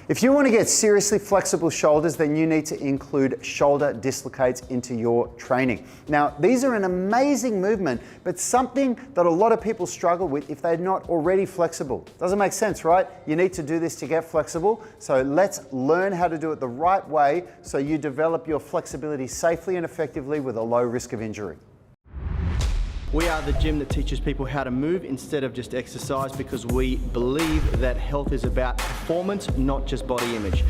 If you want to get seriously flexible shoulders, then you need to include shoulder dislocates into your training. Now, these are an amazing movement, but something that a lot of people struggle with if they're not already flexible. Doesn't make sense, right? You need to do this to get flexible. So let's learn how to do it the right way so you develop your flexibility safely and effectively with a low risk of injury. We are the gym that teaches people how to move instead of just exercise, because we believe that health is about performance, not just body image.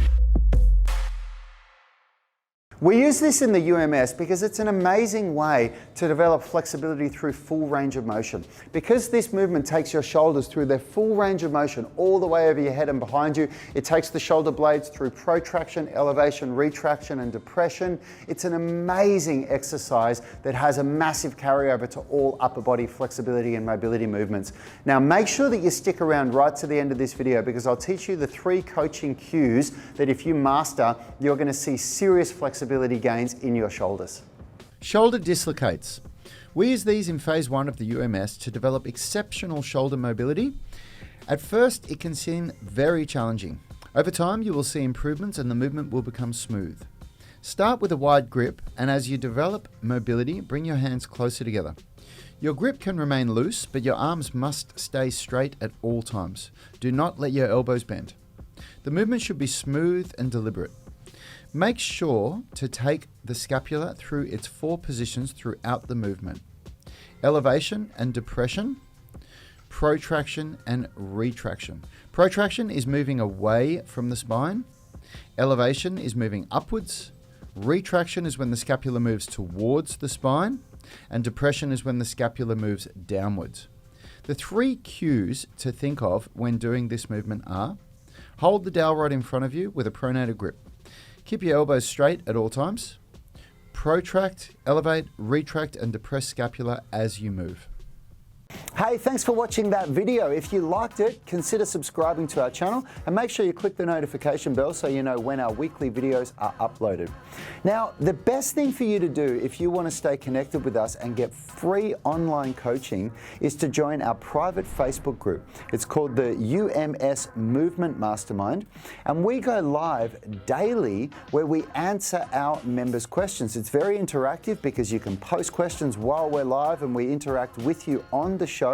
We use this in the UMS because it's an amazing way to develop flexibility through full range of motion. Because this movement takes your shoulders through their full range of motion all the way over your head and behind you, it takes the shoulder blades through protraction, elevation, retraction and depression. It's an amazing exercise that has a massive carryover to all upper body flexibility and mobility movements. Now make sure that you stick around right to the end of this video, because I'll teach you the 3 coaching cues that if you master, you're going to see serious flexibility gains in your shoulders. Shoulder dislocates. We use these in phase 1 of the UMS to develop exceptional shoulder mobility. At first, it can seem very challenging. Over time, you will see improvements and the movement will become smooth. Start with a wide grip, and as you develop mobility, bring your hands closer together. Your grip can remain loose, but your arms must stay straight at all times. Do not let your elbows bend. The movement should be smooth and deliberate. Make sure to take the scapula through its 4 positions throughout the movement: elevation and depression, protraction and retraction. Protraction is moving away from the spine. Elevation is moving upwards. Retraction is when the scapula moves towards the spine. And depression is when the scapula moves downwards. The 3 cues to think of when doing this movement are: hold the dowel rod in front of you with a pronated grip. Keep your elbows straight at all times. Protract, elevate, retract, and depress scapula as you move. Hey, thanks for watching that video. If you liked it, consider subscribing to our channel and make sure you click the notification bell so you know when our weekly videos are uploaded. Now, the best thing for you to do if you want to stay connected with us and get free online coaching is to join our private Facebook group. It's called the UMS Movement Mastermind, and we go live daily where we answer our members' questions. It's very interactive because you can post questions while we're live and we interact with you on the show.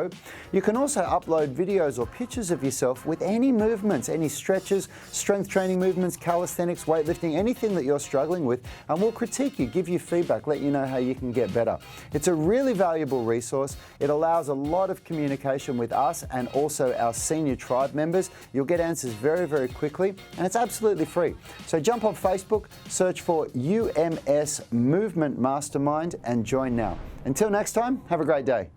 You can also upload videos or pictures of yourself with any movements, any stretches, strength training movements, calisthenics, weightlifting, anything that you're struggling with, and we'll critique you, give you feedback, let you know how you can get better. It's a really valuable resource. It allows a lot of communication with us and also our senior tribe members. You'll get answers very, very quickly, and it's absolutely free. So jump on Facebook, search for UMS Movement Mastermind and join now. Until next time, have a great day.